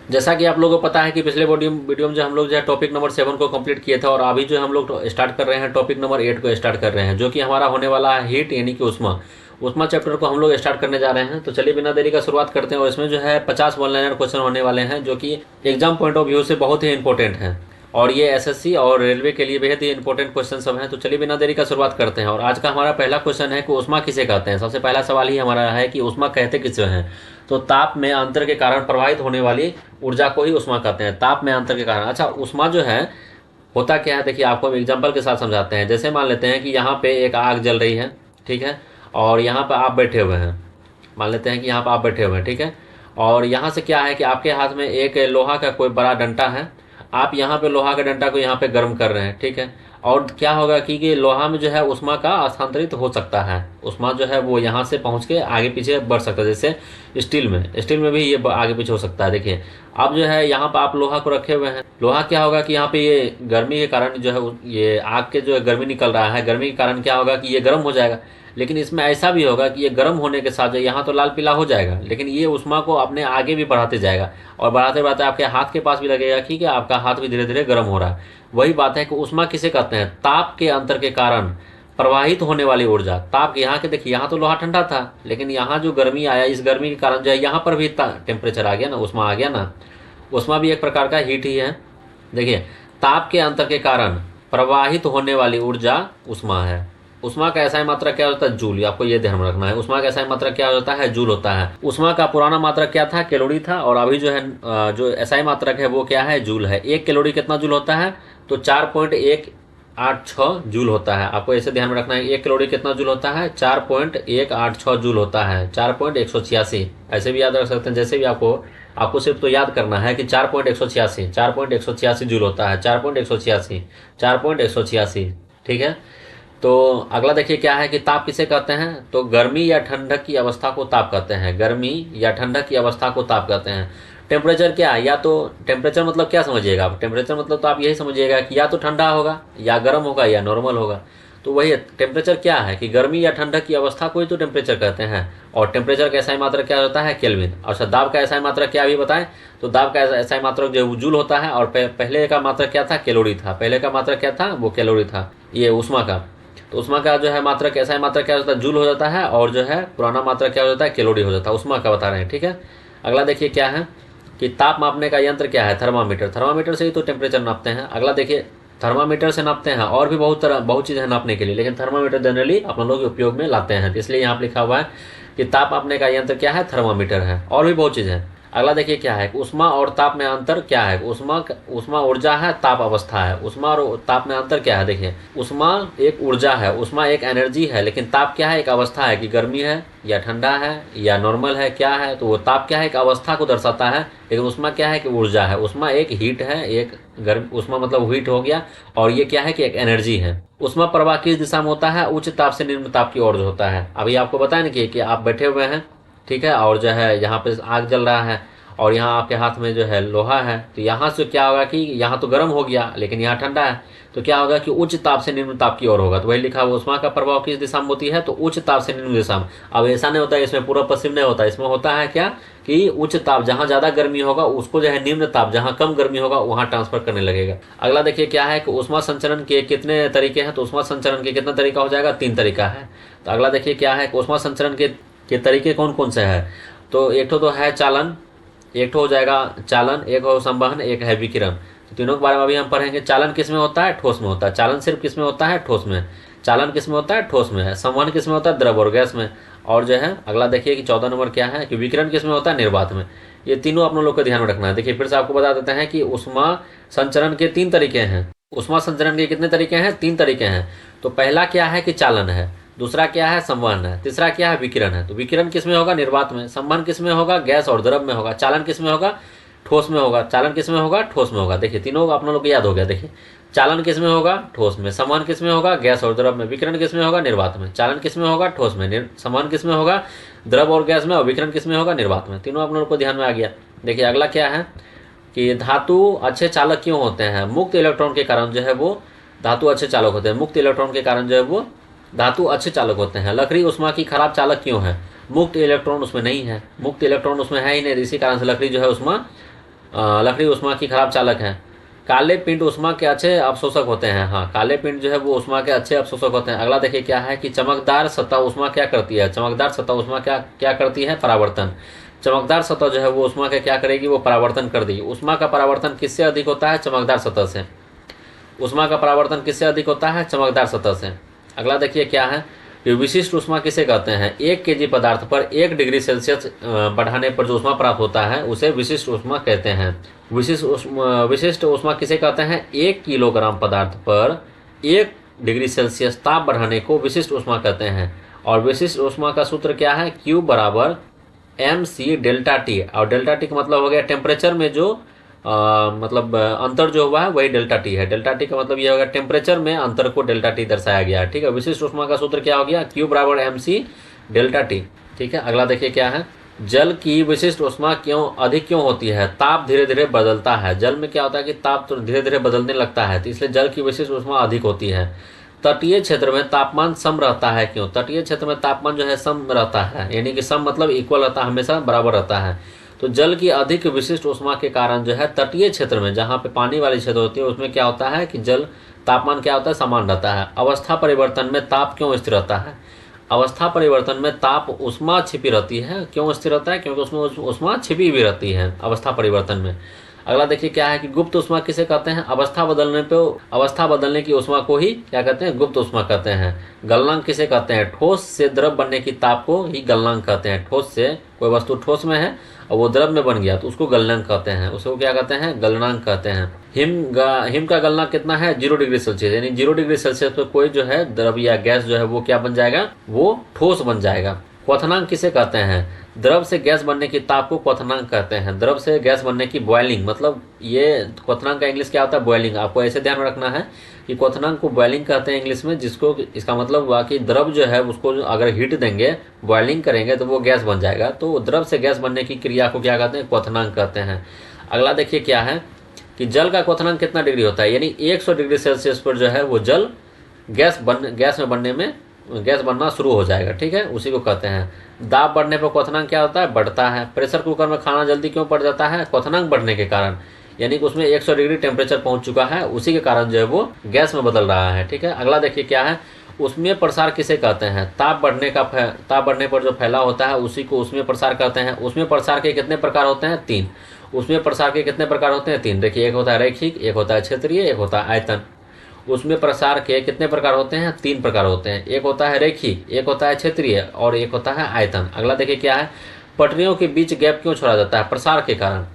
जैसा कि आप लोगों को पता है कि पिछले वीडियो में जो हम लोग जो है टॉपिक नंबर 7 को कंप्लीट किए थे, और अभी जो हम लोग स्टार्ट कर रहे हैं टॉपिक नंबर 8 को स्टार्ट कर रहे हैं, जो कि हमारा होने वाला है हीट यानी कि उष्मा। उष्मा चैप्टर को हम लोग स्टार्ट करने जा रहे हैं। तो चलिए बिना देरी का शुरुआत करते हैं। और इसमें जो है 50 वन लाइनर क्वेश्चन होने वाले हैं, जो कि एग्जाम पॉइंट ऑफ व्यू से बहुत ही इंपॉर्टेंट हैं, और ये एसएससी और रेलवे के लिए बेहद ही इंपॉर्टेंट क्वेश्चन सब हैं। तो चलिए बिना देरी का शुरुआत करते हैं। और आज का हमारा पहला क्वेश्चन है कि उष्मा किसे कहते हैं। सबसे पहला सवाल ही हमारा है कि उष्मा कहते किसे हैं। तो ताप में अंतर के कारण प्रवाहित होने वाली ऊर्जा को ही उष्मा कहते हैं, ताप में अंतर के कारण। अच्छा, उष्मा जो है होता क्या है, देखिए आपको हम एग्जाम्पल के साथ समझाते हैं। जैसे मान लेते हैं कि यहाँ पे एक आग जल रही है, ठीक है, और यहाँ पर आप बैठे हुए हैं। मान लेते हैं कि यहाँ पर आप बैठे हुए हैं, ठीक है, और यहाँ से क्या है कि आपके हाथ में एक लोहा का कोई बड़ा डंडा है। आप यहाँ पे लोहा के डंडा को यहाँ पे गर्म कर रहे हैं, ठीक है। और क्या होगा कि लोहा में जो है उष्मा का स्थानांतरित हो सकता है। उष्मा जो है वो यहाँ से पहुँच के आगे पीछे बढ़ सकता है। जैसे स्टील में भी ये आगे पीछे हो सकता है। देखिए अब जो है यहाँ पर आप लोहा को रखे हुए हैं। लोहा क्या होगा कि यहाँ पे ये गर्मी के कारण जो है ये आग के जो है गर्मी निकल रहा है, गर्मी के कारण क्या होगा कि ये गर्म हो जाएगा। लेकिन इसमें ऐसा भी होगा कि ये गर्म होने के साथ जो यहाँ तो लाल पीला हो जाएगा, लेकिन ये उष्मा को अपने आगे भी बढ़ाते जाएगा, और बढ़ाते बढ़ाते आपके हाथ के पास भी लगेगा, ठीक है, आपका हाथ भी धीरे धीरे गर्म हो रहा है। वही बात है कि उष्मा किसे कहते हैं, ताप के अंतर के कारण प्रवाहित होने वाली ऊर्जा। ताप यहाँ के देखिए, यहाँ तो लोहा ठंडा था, लेकिन यहाँ जो गर्मी आया, इस गर्मी के कारण जो है यहाँ पर भी टेम्परेचर आ गया ना, उष्मा आ गया ना। उष्मा भी एक प्रकार का हीट ही है। देखिए ताप के अंतर के कारण प्रवाहित होने वाली ऊर्जा उष्मा है। उष्मा का एसआई मात्रक क्या होता है, जूल। आपको ये ध्यान में रखना है, उष्मा का एसआई मात्रक क्या होता है, जूल होता है। उष्मा का पुराना मात्रक क्या था, कैलोरी था, और अभी जो है जो एसआई मात्रक है वो क्या है, जूल है। एक कैलोरी कितना जूल होता है, तो 4.186 जूल होता है। आपको ऐसे ध्यान में रखना है, एक कैलोरी कितना जूल होता है, 4.186 जूल होता है, 4.186। ऐसे भी याद रख सकते हैं, जैसे भी आपको सिर्फ तो याद करना है कि 4.186 जूल होता है, 4.186, ठीक है। तो अगला देखिए क्या है कि ताप किसे कहते हैं, तो गर्मी या ठंडक की अवस्था को ताप कहते हैं। गर्मी या ठंडक की अवस्था को ताप कहते हैं। टेम्परेचर क्या है, या तो टेम्परेचर मतलब क्या समझिएगा आप, टेम्परेचर मतलब तो आप यही समझिएगा कि या तो ठंडा होगा, या गर्म होगा, या नॉर्मल होगा। तो वही टेम्परेचर क्या है कि गर्मी या ठंडक की अवस्था को ही तो टेम्परेचर कहते हैं। और टेम्परेचर का एसआई मात्रक क्या होता है, केल्विन। और दाब का एसआई मात्रक क्या भी बताएं, तो दाब का एसआई मात्रक जो जूल होता है, और पहले का मात्रक क्या था, कैलोरी था। पहले का मात्रक क्या था, वो कैलोरी था, ये उष्मा का। तो उष्मा का जो है मात्रक एसआई मात्रक क्या होता है, जूल हो जाता है, और जो है पुराना मात्रक क्या हो जाता है, कैलोरी हो जाता है। उष्मा का बता रहे हैं, ठीक है। अगला देखिए क्या है कि ताप मापने का यंत्र क्या है, थर्मामीटर। थर्मामीटर से ही तो टेम्परेचर नापते हैं। अगला देखिए, थर्मामीटर से नापते हैं, और भी बहुत चीज़ है नापने के लिए, लेकिन थर्मामीटर जनरली अपन लोग उपयोग में लाते हैं। तो इसलिए यहाँ पर लिखा हुआ है कि ताप मापने का यंत्र क्या है, थर्मामीटर है। और भी बहुत चीज़ है। अगला देखिए क्या है, उष्मा और ताप में अंतर क्या है। उष्मा ऊर्जा है, ताप अवस्था है। उष्मा और ताप में अंतर क्या है, देखिए उष्मा एक ऊर्जा है, उष्मा एक एनर्जी है, लेकिन ताप क्या है, एक अवस्था है कि गर्मी है या ठंडा है या नॉर्मल है, क्या है। तो वो ताप क्या है, एक अवस्था को दर्शाता है, लेकिन उष्मा क्या है कि ऊर्जा है। उष्मा एक हीट है, एक गर्म, उष्मा मतलब हीट हो गया, और ये क्या है कि एक एनर्जी है। उष्मा प्रवाह किस दिशा में होता है, उच्च ताप से निम्न ताप की ओर होता है। अभी आपको बताया ना कि आप बैठे हुए हैं, ठीक है, और जो है यहाँ पे आग जल रहा है, और यहाँ आपके हाथ में जो है लोहा है। तो यहाँ से क्या होगा कि यहाँ तो गर्म हो गया, लेकिन यहाँ ठंडा है, तो क्या होगा कि उच्च ताप से निम्न ताप की ओर होगा। तो वही लिखा हुआ, उष्मा का प्रभाव किस दिशा में होती है, तो उच्च ताप से निम्न दिशा में। अब ऐसा नहीं होता है इसमें पूर्व पश्चिम नहीं होता, इसमें होता है क्या कि उच्च ताप जहाँ ज़्यादा गर्मी होगा उसको जो है निम्न ताप जहाँ कम गर्मी होगा वहाँ ट्रांसफर करने लगेगा। अगला देखिए क्या है कि उष्मा संचरण के कितने तरीके हैं। तो उष्मा संचरण के कितना तरीका हो जाएगा, 3 तरीका है। तो अगला देखिए क्या है कि उष्मा संचरण के तरीके कौन कौन से हैं। तो एक तो है चालन, एक तो हो जाएगा चालन, एक हो संवहन, एक है विकिरण। तो तीनों के बारे में अभी हम पढ़ेंगे। चालन किस में होता है, ठोस में होता है। चालन सिर्फ किस में होता है, ठोस में। चालन किस में होता है, ठोस में है। संवहन किस में होता है, द्रव और गैस में। और जो है अगला देखिए कि 14 नंबर क्या है कि विकिरण किस में होता है, निर्वात में। ये तीनों अपने लोग को ध्यान में रखना है। देखिए फिर से आपको बता देते हैं कि उष्मा संचरण के 3 तरीके हैं। उष्मा संचरण के कितने तरीके हैं, 3 तरीके हैं। तो पहला क्या है कि चालन है, दूसरा क्या है, संवहन है, तीसरा क्या है, विकिरण है। तो विकिरण किस में होगा, निर्वात में। संवहन किस में होगा, गैस और द्रव में होगा। चालन किस में होगा, ठोस में होगा। चालन किस में होगा, ठोस में होगा। देखिए तीनों आप लोग को याद हो गया। देखिए चालन किस में होगा, ठोस में। संवहन किस में होगा, गैस और द्रव में। विकिरण किस में होगा, निर्वात में। चालन किस में होगा, ठोस में। संवहन किस में होगा, द्रव और गैस में। और विकिरण किस में होगा, निर्वात में। तीनों आप लोगों को ध्यान में आ गया। देखिए अगला क्या है कि धातु अच्छे चालक क्यों होते हैं। मुक्त इलेक्ट्रॉन के कारण जो है वो धातु अच्छे चालक होते हैं। मुक्त इलेक्ट्रॉन के कारण जो है वो धातु अच्छे चालक होते हैं। लकड़ी उष्मा की खराब चालक क्यों है, मुक्त इलेक्ट्रॉन उसमें नहीं है। मुक्त इलेक्ट्रॉन उसमें है ही नहीं, इसी कारण से लकड़ी जो है उष्मा लकड़ी ऊष्मा की खराब चालक है। काले पिंड ऊष्मा के अच्छे अवशोषक होते हैं। हाँ, काले पिंड जो है वो ऊष्मा के अच्छे अवशोषक होते हैं। अगला देखिए क्या है कि चमकदार सतह ऊष्मा क्या करती है। चमकदार सतह ऊष्मा क्या क्या करती है? परावर्तन। चमकदार सतह जो है वो ऊष्मा का क्या करेगी? वो परावर्तन कर देगी। ऊष्मा का परावर्तन किससे अधिक होता है? चमकदार सतह से। ऊष्मा का परावर्तन किससे अधिक होता है? चमकदार सतह से। अगला देखिए क्या है कि विशिष्ट ऊष्मा किसे कहते हैं? 1 kg पदार्थ पर 1 डिग्री सेल्सियस बढ़ाने पर जो ऊष्मा प्राप्त होता है उसे विशिष्ट ऊष्मा कहते हैं। विशिष्ट ऊष्मा किसे कहते हैं? 1 किलोग्राम पदार्थ पर 1 डिग्री सेल्सियस ताप बढ़ाने को विशिष्ट ऊष्मा कहते हैं। और विशिष्ट ऊष्मा का सूत्र क्या है? Q बराबर mc डेल्टा टी। और डेल्टा टी का मतलब हो गया टेम्परेचर में जो मतलब अंतर जो हुआ है वही डेल्टा टी है। डेल्टा टी का मतलब ये होगा टेम्परेचर में अंतर को डेल्टा टी दर्शाया गया है। ठीक है, विशिष्ट ऊष्मा का सूत्र क्या हो गया? Q बराबर mc डेल्टा टी। ठीक है, अगला देखिए क्या है, जल की विशिष्ट ऊष्मा अधिक क्यों होती है? ताप धीरे धीरे बदलता है। जल में क्या होता है कि ताप तो धीरे धीरे बदलने लगता है, तो इसलिए जल की विशिष्ट ऊष्मा अधिक होती है। तटीय क्षेत्र में तापमान सम रहता है। क्यों? तटीय क्षेत्र में तापमान जो है सम रहता है, यानी कि सम मतलब इक्वल रहता है, हमेशा बराबर रहता है। तो जल की अधिक विशिष्ट ऊष्मा के कारण जो है तटीय क्षेत्र में, जहाँ पे पानी वाली क्षेत्र होती है, उसमें क्या होता है कि जल तापमान क्या होता है? समान रहता है। अवस्था परिवर्तन में ताप क्यों स्थिर रहता है? अवस्था परिवर्तन में ताप ऊष्मा छिपी रहती है। क्यों स्थिर रहता है? क्योंकि उसमें ऊष्मा छिपी भी रहती है अवस्था परिवर्तन में। अगला देखिए क्या है कि गुप्त ऊष्मा किसे कहते हैं? अवस्था बदलने की ऊष्मा को ही क्या कहते हैं? गुप्त ऊष्मा कहते हैं। गलनांक किसे कहते हैं? ठोस से द्रव बनने की ताप को ही गलनांक कहते हैं। ठोस से, कोई वस्तु ठोस में है और वो द्रव में बन गया तो उसको गलनांक कहते हैं। उसको क्या कहते हैं? गलनांक कहते हैं। हिम का गलनांक कितना है? 0 डिग्री सेल्सियस, यानी 0 डिग्री सेल्सियस पर कोई जो है द्रव या गैस जो है वो क्या बन जाएगा? वो ठोस बन जाएगा। क्वथनांक किसे कहते हैं? द्रव से गैस बनने की ताप को क्वथनांक कहते हैं। द्रव से गैस बनने की बॉइलिंग, मतलब ये क्वथनांक का इंग्लिश क्या होता है? बॉइलिंग। आपको ऐसे ध्यान में रखना है कि क्वथनांक को बॉइलिंग कहते हैं इंग्लिश में, जिसको इसका मतलब हुआ कि द्रव जो है उसको अगर हीट देंगे, बॉइलिंग करेंगे तो वो गैस बन जाएगा। तो द्रव से गैस बनने की क्रिया को क्या कहते हैं? क्वथनांक कहते हैं। अगला देखिए क्या है कि जल का क्वथनांक कितना डिग्री होता है? यानी 100 डिग्री सेल्सियस पर जो है वो जल गैस बनना शुरू हो जाएगा। ठीक है, उसी को कहते हैं। दाब बढ़ने पर क्वथनांक क्या होता है? बढ़ता है। प्रेशर कुकर में खाना जल्दी क्यों पड़ जाता है? क्वथनांक बढ़ने के कारण, यानी कि उसमें 100 डिग्री टेम्परेचर पहुंच चुका है, उसी के कारण जो है वो गैस में बदल रहा है। ठीक है, अगला देखिए क्या है, ऊष्मीय प्रसार किसे कहते हैं? ताप बढ़ने पर जो फैलाव होता है उसी को ऊष्मीय प्रसार कहते हैं। ऊष्मीय प्रसार के कितने प्रकार होते हैं? 3। ऊष्मीय प्रसार के कितने प्रकार होते हैं? 3। देखिए, एक होता है रैखिक, एक होता है क्षेत्रीय, एक होता है आयतन। उसमें प्रसार के कितने प्रकार होते हैं? 3 प्रकार होते हैं। एक होता है रैखिक, एक होता है क्षेत्रीय और एक होता है आयतन। अगला देखिए क्या है, पटरियों के बीच गैप क्यों छोड़ा जाता है? प्रसार के कारण।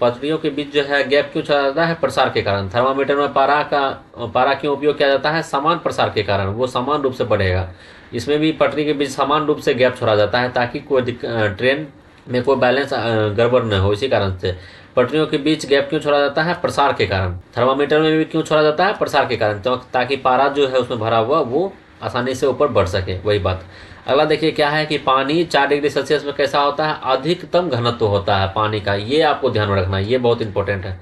पटरियों के बीच जो है गैप क्यों छोड़ा जाता है? प्रसार के कारण। थर्मामीटर में पारा क्यों उपयोग किया जाता है? समान प्रसार के कारण, वो समान रूप से बढ़ेगा। इसमें भी पटरी के बीच समान रूप से गैप छोड़ा जाता है ताकि कोई ट्रेन में कोई बैलेंस गड़बड़ न हो, इसी कारण से। पटरियों के बीच गैप क्यों छोड़ा जाता है? प्रसार के कारण। थर्मामीटर में भी क्यों छोड़ा जाता है? प्रसार के कारण, तो ताकि पारा जो है उसमें भरा हुआ वो आसानी से ऊपर बढ़ सके, वही बात। अगला देखिए क्या है कि पानी 4 डिग्री सेल्सियस में कैसा होता है? अधिकतम घनत्व होता है पानी का। ये आपको ध्यान में रखना है, ये बहुत इंपॉर्टेंट है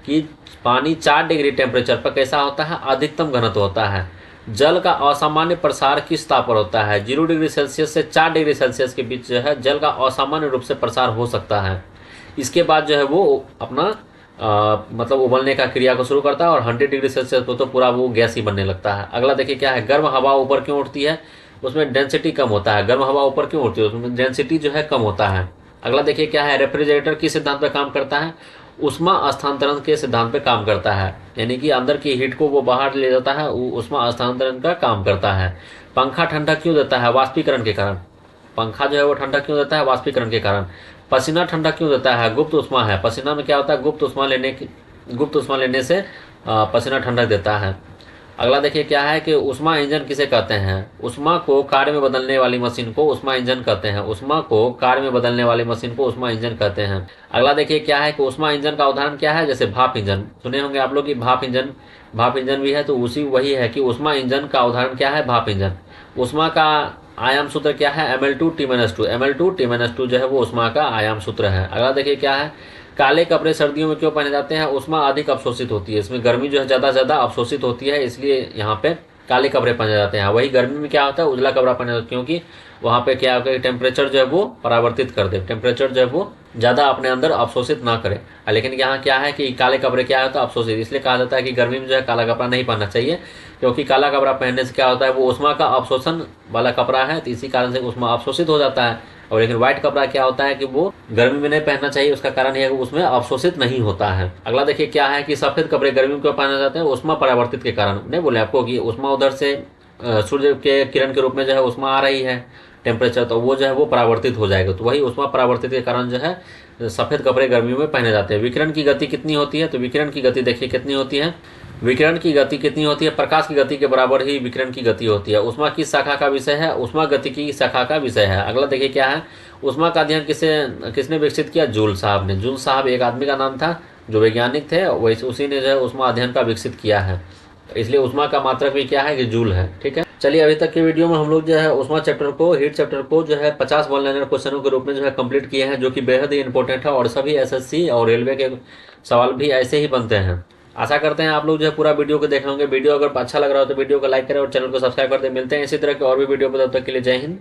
कि पानी 4 डिग्री टेम्परेचर पर कैसा होता है? अधिकतम घनत्व होता है। जल का असामान्य प्रसार किस ताप पर होता है? 0 डिग्री सेल्सियस से 4 डिग्री सेल्सियस के बीच जो है जल का असामान्य रूप से प्रसार हो सकता है। इसके बाद जो है वो अपना मतलब उबलने का क्रिया को शुरू करता है और 100 डिग्री सेल्सियस पर तो पूरा वो गैस ही बनने लगता है। अगला देखिए क्या है, गर्म हवा ऊपर क्यों उठती है? उसमें डेंसिटी कम होता है। गर्म हवा ऊपर क्यों उठती है? उसमें डेंसिटी जो है कम होता है। अगला देखिए क्या है, रेफ्रिजरेटर किस सिद्धांत पर काम करता है? उष्मा स्थानांतरण के सिद्धांत पे काम करता है, यानी कि अंदर की हीट को वो बाहर ले जाता है, उष्मा स्थानांतरण का काम करता है। पंखा ठंडा क्यों देता है? वाष्पीकरण के कारण। पंखा जो है वो ठंडा क्यों देता है? वाष्पीकरण के कारण। पसीना ठंडा क्यों देता है? गुप्त उष्मा है। पसीना में क्या होता है? गुप्त उष्मा लेने से पसीना ठंडक देता है। अगला देखिए क्या है कि उष्मा इंजन किसे कहते हैं? उष्मा को कार्य में बदलने वाली मशीन को उष्मा इंजन कहते हैं। उष्मा को कार्य में बदलने वाली मशीन को उष्मा इंजन कहते हैं। अगला देखिए क्या है कि उष्मा इंजन का उदाहरण क्या है? जैसे भाप इंजन, सुने होंगे आप लोग कि भाप इंजन भी है, तो वही है कि उष्मा इंजन का उदाहरण क्या है? भाप इंजन। उष्मा का आयाम सूत्र क्या है? ml2 T-2। ml2 T-2 जो है वो उष्मा का आयाम सूत्र है। अगला देखिए क्या है, काले कपड़े सर्दियों में क्यों पहने जाते हैं? उष्मा अधिक अवशोषित होती है। इसमें गर्मी जो है ज़्यादा अवशोषित होती है, इसलिए यहाँ पे काले कपड़े पहने जाते हैं। वही गर्मी में क्या होता है, उजला कपड़ा पहने जाता है, क्योंकि वहाँ पे क्या होता है, टेम्परेचर जो है वो परावर्तित कर दे, टेम्परेचर जो है वो ज़्यादा अपने अंदर अवशोषित ना करे। लेकिन यहाँ क्या है कि काले कपड़े क्या होता है, अवशोषित। इसलिए कहा जाता है कि गर्मी में जो है काला कपड़ा नहीं पहनना चाहिए, क्योंकि काला कपड़ा पहनने से क्या होता है, वो ऊष्मा का अवशोषण वाला कपड़ा है, तो इसी कारण से ऊष्मा अवशोषित हो जाता है। और लेकिन व्हाइट कपड़ा क्या होता है कि वो गर्मी में नहीं पहनना चाहिए, उसका कारण यह है कि उसमें अवशोषित नहीं होता है। अगला देखिए क्या है कि सफेद कपड़े गर्मी में क्यों पहने जाते हैं, ऊष्मा परावर्तित के कारण। नहीं बोले आपको कि ऊष्मा उधर से सूर्य के किरण के रूप में जो है ऊष्मा आ रही है, टेम्परेचर, तो वो जो है वो परावर्तित हो जाएगा, तो वही ऊष्मा परावर्तित के कारण जो है सफ़ेद कपड़े गर्मियों में पहने जाते हैं। विकिरण की गति कितनी होती है, तो विकिरण की गति देखिए कितनी होती है, विकिरण की गति कितनी होती है, प्रकाश की गति के बराबर ही विकिरण की गति होती है। ऊष्मा किस शाखा का विषय है, ऊष्मा गति की शाखा का विषय है। अगला देखिए क्या है, ऊष्मा का अध्ययन किसने विकसित किया, जूल साहब ने। जूल साहब एक आदमी का नाम था जो वैज्ञानिक थे, वैसे उसी ने जो है ऊष्मा अध्ययन का विकसित किया है, इसलिए ऊष्मा का मात्रक भी क्या है कि जूल है। ठीक है, चलिए अभी तक के वीडियो में हम लोग जो है ऊष्मा चैप्टर को, हीट चैप्टर को जो है 50 वन लाइनर क्वेश्चनों के रूप में जो है कंप्लीट किए हैं, जो कि बेहद ही इंपॉर्टेंट है, और सभी एसएससी और रेलवे के सवाल भी ऐसे ही बनते हैं। आशा करते हैं आप लोग जो है पूरा वीडियो को देख होंगे। वीडियो अगर अच्छा लग रहा हो तो वीडियो को लाइक करें और चैनल को सब्सक्राइब कर दें। मिलते हैं इसी तरह के और भी वीडियो पर, तब तक के लिए जय हिंद।